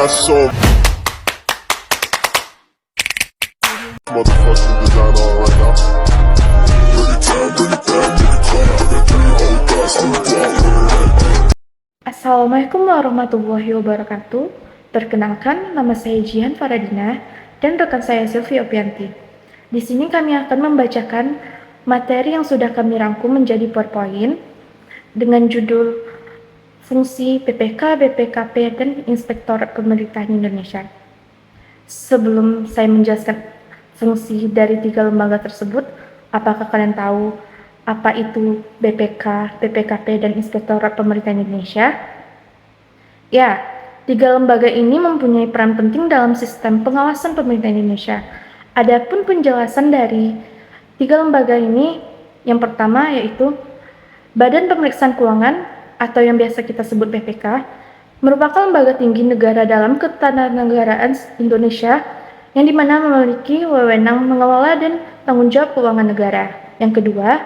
so motherfucking designer right now. Bring it down, bring it down, bring it down. Bring it down, hold that, sleep down. Assalamualaikum warahmatullahi wabarakatuh. Perkenalkan, nama saya Jihan Faradina dan rekan saya Sylvia Opianti. Di sini kami akan membacakan materi yang sudah kami rangkum menjadi PowerPoint dengan judul Fungsi BPK, BPKP, dan Inspektorat Pemerintahan Indonesia. Sebelum saya menjelaskan fungsi dari tiga lembaga tersebut, apakah kalian tahu apa itu BPK, BPKP, dan Inspektorat Pemerintahan Indonesia? Ya, tiga lembaga ini mempunyai peran penting dalam sistem pengawasan pemerintah Indonesia. Adapun penjelasan dari tiga lembaga ini, yang pertama yaitu Badan Pemeriksaan Keuangan atau yang biasa kita sebut BPK, merupakan lembaga tinggi negara dalam ketatanegaraan Indonesia yang dimana memiliki wewenang mengelola dan tanggung jawab keuangan negara. Yang kedua,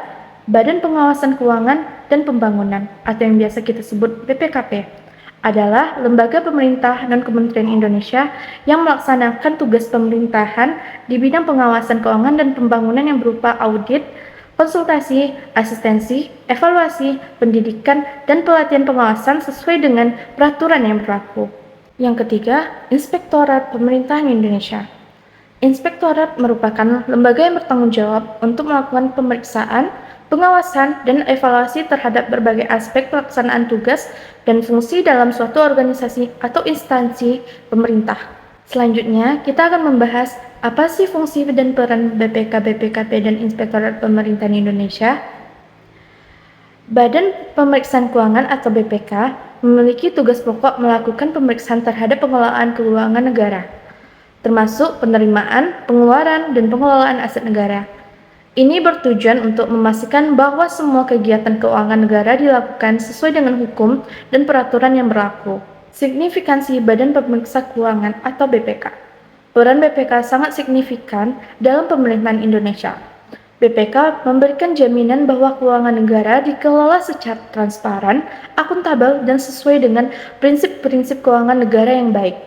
Badan Pengawasan Keuangan dan Pembangunan atau yang biasa kita sebut BPKP adalah lembaga pemerintah non-kementerian Indonesia yang melaksanakan tugas pemerintahan di bidang pengawasan keuangan dan pembangunan yang berupa audit, konsultasi, asistensi, evaluasi, pendidikan, dan pelatihan pengawasan sesuai dengan peraturan yang berlaku. Yang ketiga, Inspektorat Pemerintahan Indonesia. Inspektorat merupakan lembaga yang bertanggung jawab untuk melakukan pemeriksaan, pengawasan, dan evaluasi terhadap berbagai aspek pelaksanaan tugas dan fungsi dalam suatu organisasi atau instansi pemerintah. Selanjutnya, kita akan membahas apa sih fungsi dan peran BPK, BPKP, dan Inspektorat Pemerintahan Indonesia. Badan Pemeriksaan Keuangan atau BPK memiliki tugas pokok melakukan pemeriksaan terhadap pengelolaan keuangan negara, termasuk penerimaan, pengeluaran, dan pengelolaan aset negara. Ini bertujuan untuk memastikan bahwa semua kegiatan keuangan negara dilakukan sesuai dengan hukum dan peraturan yang berlaku. Signifikansi Badan Pemeriksa Keuangan atau BPK. Peran BPK sangat signifikan dalam pemerintahan Indonesia. BPK memberikan jaminan bahwa keuangan negara dikelola secara transparan, akuntabel, dan sesuai dengan prinsip-prinsip keuangan negara yang baik.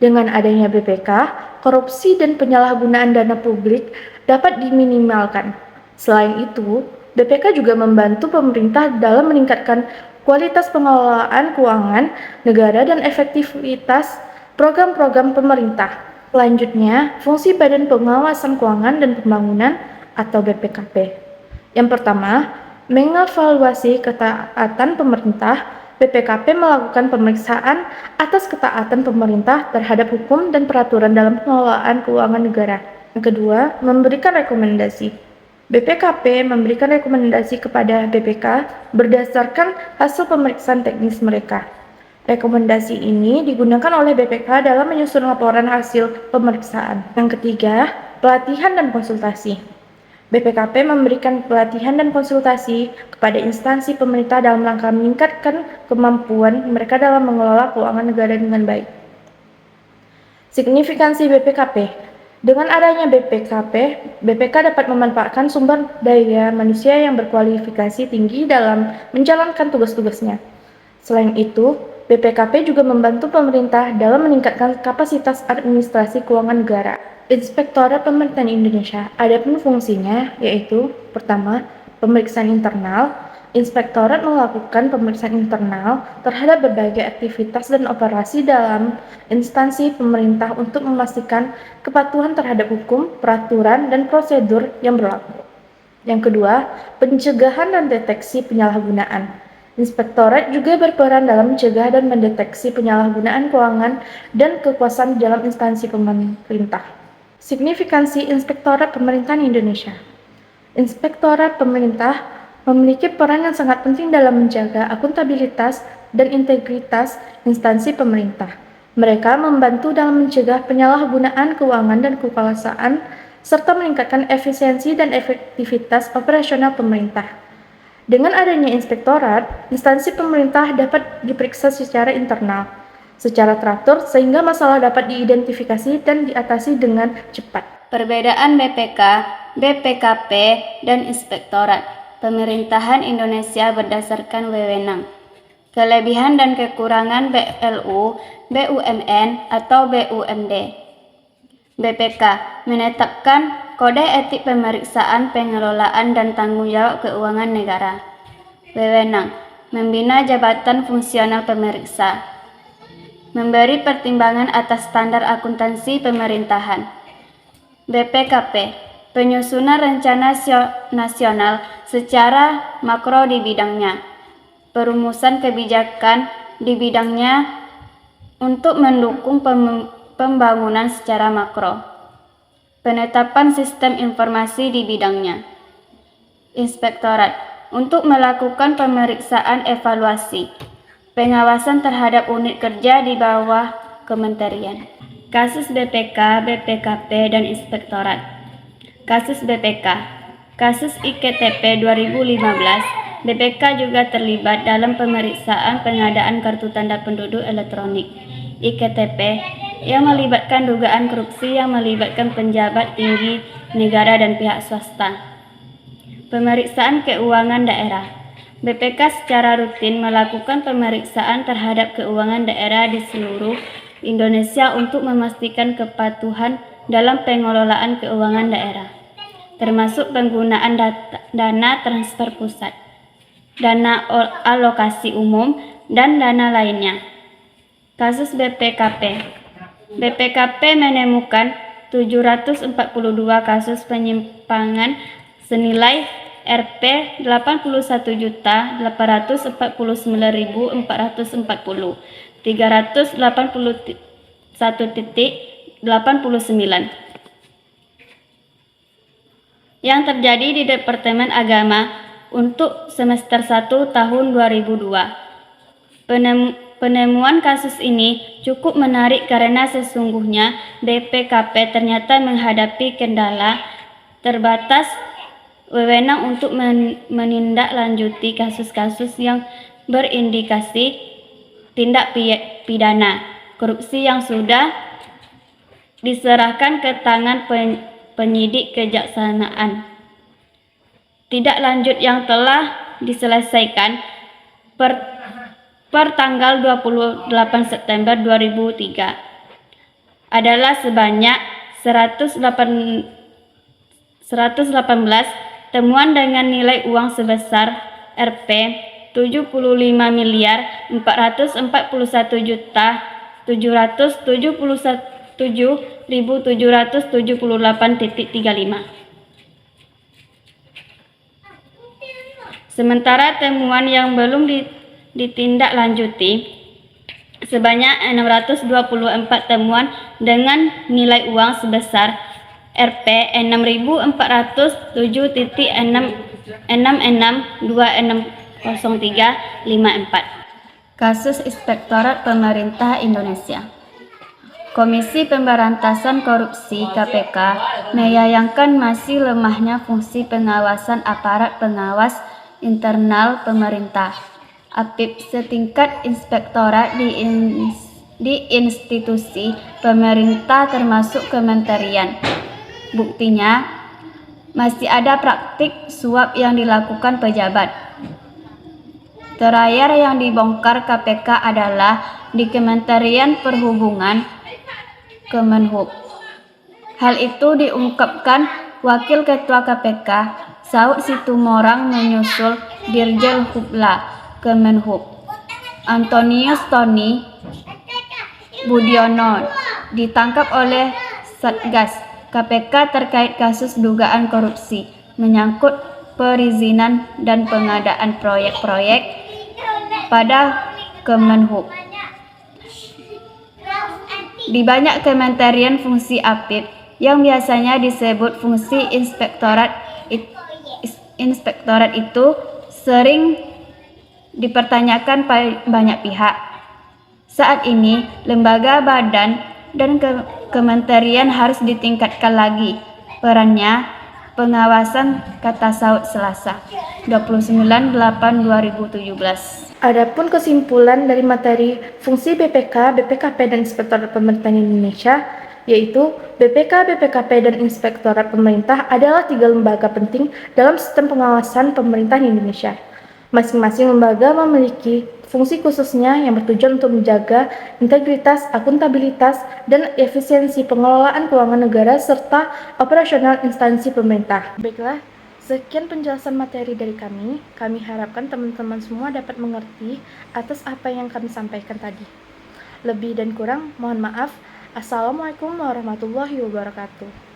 Dengan adanya BPK, korupsi dan penyalahgunaan dana publik dapat diminimalkan. Selain itu, BPK juga membantu pemerintah dalam meningkatkan kualitas pengelolaan keuangan negara dan efektivitas program-program pemerintah. Selanjutnya, fungsi Badan Pengawasan Keuangan dan Pembangunan atau BPKP. Yang pertama, mengevaluasi ketaatan pemerintah. BPKP melakukan pemeriksaan atas ketaatan pemerintah terhadap hukum dan peraturan dalam pengelolaan keuangan negara. Yang kedua, memberikan rekomendasi. BPKP memberikan rekomendasi kepada BPK berdasarkan hasil pemeriksaan teknis mereka. Rekomendasi ini digunakan oleh BPK dalam menyusun laporan hasil pemeriksaan. Yang ketiga, pelatihan dan konsultasi. BPKP memberikan pelatihan dan konsultasi kepada instansi pemerintah dalam rangka meningkatkan kemampuan mereka dalam mengelola keuangan negara dengan baik. Signifikansi BPKP. Dengan adanya BPKP, BPK dapat memanfaatkan sumber daya manusia yang berkualifikasi tinggi dalam menjalankan tugas-tugasnya. Selain itu, BPKP juga membantu pemerintah dalam meningkatkan kapasitas administrasi keuangan negara. Inspektorat Pemerintahan Indonesia, adapun fungsinya yaitu pertama, pemeriksaan internal. Inspektorat melakukan pemeriksaan internal terhadap berbagai aktivitas dan operasi dalam instansi pemerintah untuk memastikan kepatuhan terhadap hukum, peraturan, dan prosedur yang berlaku. Yang kedua, pencegahan dan deteksi penyalahgunaan. Inspektorat juga berperan dalam mencegah dan mendeteksi penyalahgunaan keuangan dan kekuasaan dalam instansi pemerintah. Signifikansi Inspektorat Pemerintahan Indonesia. Inspektorat Pemerintah memiliki peran yang sangat penting dalam menjaga akuntabilitas dan integritas instansi pemerintah. Mereka membantu dalam mencegah penyalahgunaan keuangan dan kekuasaan, serta meningkatkan efisiensi dan efektivitas operasional pemerintah. Dengan adanya inspektorat, instansi pemerintah dapat diperiksa secara internal, secara teratur, sehingga masalah dapat diidentifikasi dan diatasi dengan cepat. Perbedaan BPK, BPKP, dan Inspektorat Pemerintahan Indonesia berdasarkan wewenang. kelebihan dan kekurangan BLU, BUMN, atau BUMD. BPK menetapkan kode etik pemeriksaan pengelolaan dan tanggung jawab keuangan negara. Wewenang membina jabatan fungsional pemeriksa, memberi pertimbangan atas standar akuntansi pemerintahan. BPKP penyusunan rencana nasional secara makro di bidangnya, perumusan kebijakan di bidangnya untuk mendukung pembangunan secara makro, penetapan sistem informasi di bidangnya. Inspektorat untuk melakukan pemeriksaan evaluasi, pengawasan terhadap unit kerja di bawah kementerian. Kasus BPK, BPKP, dan Inspektorat. Kasus BPK, kasus IKTP 2015, BPK juga terlibat dalam pemeriksaan pengadaan kartu tanda penduduk elektronik IKTP yang melibatkan dugaan korupsi yang melibatkan penjabat tinggi negara dan pihak swasta. Pemeriksaan keuangan daerah. BPK secara rutin melakukan pemeriksaan terhadap keuangan daerah di seluruh Indonesia untuk memastikan kepatuhan dalam pengelolaan keuangan daerah, termasuk penggunaan dana transfer pusat, dana alokasi umum, dan dana lainnya. Kasus BPKP. BPKP menemukan 742 kasus penyimpangan senilai Rp 81.849.440, 381.89 yang terjadi di Departemen Agama untuk semester 1 tahun 2002. Penemuan kasus ini cukup menarik karena sesungguhnya BPKP ternyata menghadapi kendala terbatas wewenang untuk menindaklanjuti kasus-kasus yang berindikasi tindak pidana korupsi yang sudah diserahkan ke tangan penyidik kejaksanaan. Tidak lanjut yang telah diselesaikan per tanggal 28 September 2003 adalah sebanyak 118 temuan dengan nilai uang sebesar Rp 75.441.777.778.35. Sementara temuan yang belum ditindaklanjuti sebanyak 624 temuan dengan nilai uang sebesar Rp 6.407.66260354. Kasus Inspektorat Pemerintah Indonesia. Komisi Pemberantasan Korupsi (KPK) menyayangkan masih lemahnya fungsi pengawasan aparat pengawas internal pemerintah (APIP) setingkat inspektorat di institusi pemerintah termasuk kementerian. Buktinya, masih ada praktik suap yang dilakukan pejabat. Terakhir yang dibongkar KPK adalah di Kementerian Perhubungan, Kemenhub. Hal itu diungkapkan Wakil Ketua KPK, Saud Situmorang menyusul Dirjen Hubla, Kemenhub, Antonius Tony Budiono, ditangkap oleh Satgas KPK terkait kasus dugaan korupsi menyangkut perizinan dan pengadaan proyek-proyek pada Kemenhub. Di banyak kementerian fungsi APIP yang biasanya disebut fungsi inspektorat itu sering dipertanyakan banyak pihak. Saat ini, lembaga, badan, dan kementerian harus ditingkatkan lagi perannya pengawasan, kata Saud Selasa, 29/8/2017. Adapun kesimpulan dari materi fungsi BPK, BPKP, dan Inspektorat Pemerintahan Indonesia, yaitu BPK, BPKP, dan Inspektorat Pemerintah adalah 3 lembaga penting dalam sistem pengawasan pemerintahan Indonesia. Masing-masing lembaga memiliki fungsi khususnya yang bertujuan untuk menjaga integritas, akuntabilitas, dan efisiensi pengelolaan keuangan negara serta operasional instansi pemerintah. Baiklah, sekian penjelasan materi dari kami. Kami harapkan teman-teman semua dapat mengerti atas apa yang kami sampaikan tadi. Lebih dan kurang, mohon maaf. Assalamualaikum warahmatullahi wabarakatuh.